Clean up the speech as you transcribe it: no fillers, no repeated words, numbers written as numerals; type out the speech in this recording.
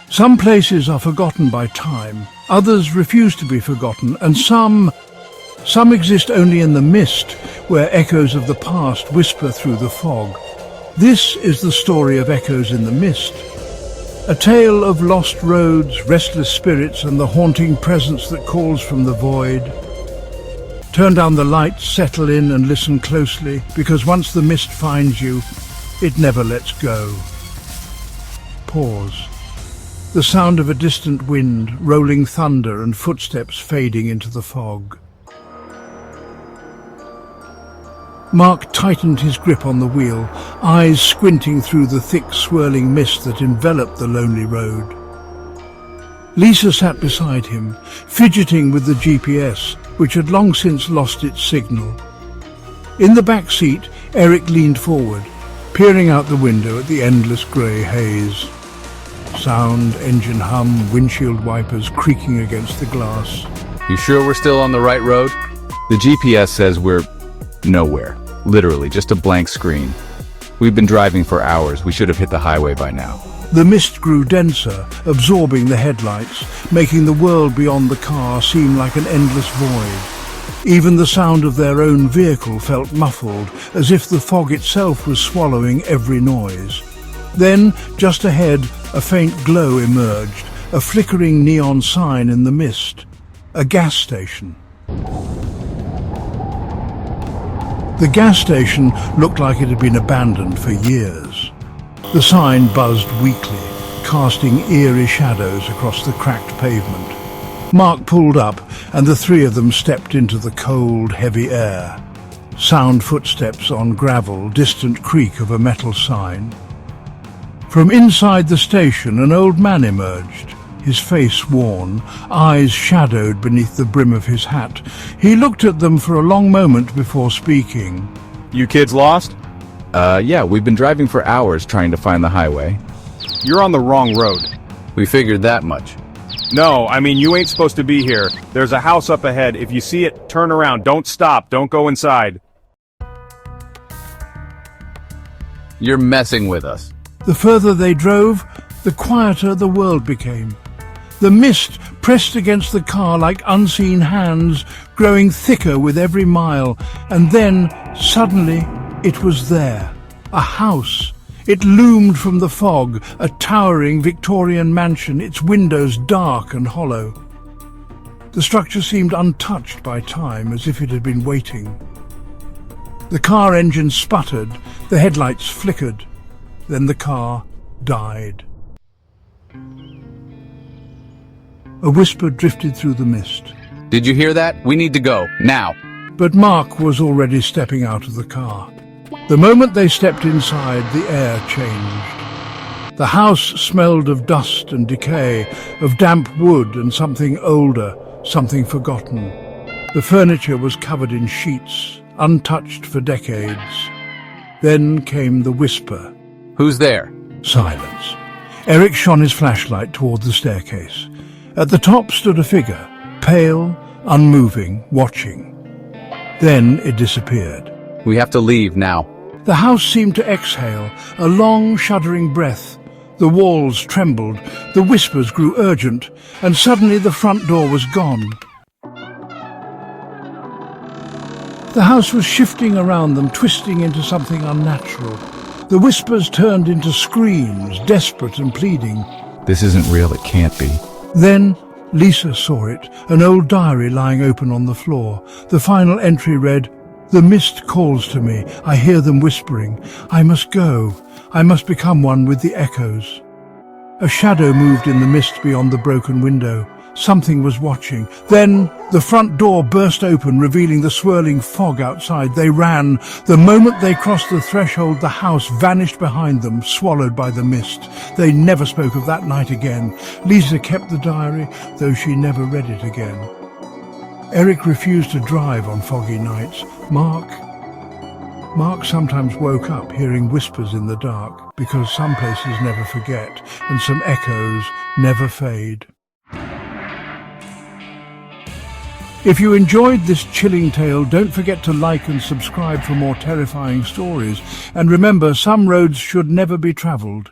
Some places are forgotten by time, others refuse to be forgotten, and some exist only in the mist, where echoes of the past whisper through the fog. This is the story of Echoes in the Mist, a tale of lost roads, restless spirits, and the haunting presence that calls from the void. Turn down the lights, settle in and listen closely, because once the mist finds you, it never lets go. Pause. The sound of a distant wind, rolling thunder and footsteps fading into the fog. Mark tightened his grip on the wheel, eyes squinting through the thick swirling mist that enveloped the lonely road. Lisa sat beside him, fidgeting with the GPS, which had long since lost its signal. In the back seat, Eric leaned forward, peering out the window at the endless grey haze. Sound, engine hum, windshield wipers creaking against the glass. You sure we're still on the right road? The GPS says we're nowhere. Literally, just a blank screen. We've been driving for hours. We should have hit the highway by now. The mist grew denser, absorbing the headlights, making the world beyond the car seem like an endless void. Even the sound of their own vehicle felt muffled, as if the fog itself was swallowing every noise. Then, just ahead, a faint glow emerged, a flickering neon sign in the mist. A gas station. The gas station looked like it had been abandoned for years. The sign buzzed weakly, casting eerie shadows across the cracked pavement. Mark pulled up, and the three of them stepped into the cold, heavy air. Sound footsteps on gravel, distant creak of a metal sign. From inside the station, an old man emerged, his face worn, eyes shadowed beneath the brim of his hat. He looked at them for a long moment before speaking. You kids lost? Yeah, we've been driving for hours trying to find the highway. You're on the wrong road. We figured that much. No, I mean, you ain't supposed to be here. There's a house up ahead. If you see it, turn around. Don't stop. Don't go inside. You're messing with us. The further they drove, the quieter the world became. The mist pressed against the car like unseen hands, growing thicker with every mile, and then, suddenly, it was there. A house. It loomed from the fog, a towering Victorian mansion, its windows dark and hollow. The structure seemed untouched by time, as if it had been waiting. The car engine sputtered, the headlights flickered. Then the car died. A whisper drifted through the mist. Did you hear that? We need to go, now. But Mark was already stepping out of the car. The moment they stepped inside, the air changed. The house smelled of dust and decay, of damp wood and something older, something forgotten. The furniture was covered in sheets, untouched for decades. Then came the whisper. Who's there? Silence. Eric shone his flashlight toward the staircase. At the top stood a figure, pale, unmoving, watching. Then it disappeared. We have to leave now. The house seemed to exhale, a long, shuddering breath. The walls trembled, the whispers grew urgent, and suddenly the front door was gone. The house was shifting around them, twisting into something unnatural. The whispers turned into screams, desperate and pleading. This isn't real, it can't be. Then Lisa saw it, an old diary lying open on the floor. The final entry read, "The mist calls to me. I hear them whispering. I must go. I must become one with the echoes." A shadow moved in the mist beyond the broken window. Something was watching. Then the front door burst open, revealing the swirling fog outside. They ran. The moment they crossed the threshold, the house vanished behind them, swallowed by the mist. They never spoke of that night again. Lisa kept the diary, though she never read it again. Eric refused to drive on foggy nights. Mark sometimes woke up hearing whispers in the dark, because some places never forget, and some echoes never fade. If you enjoyed this chilling tale, don't forget to like and subscribe for more terrifying stories. And remember, some roads should never be travelled.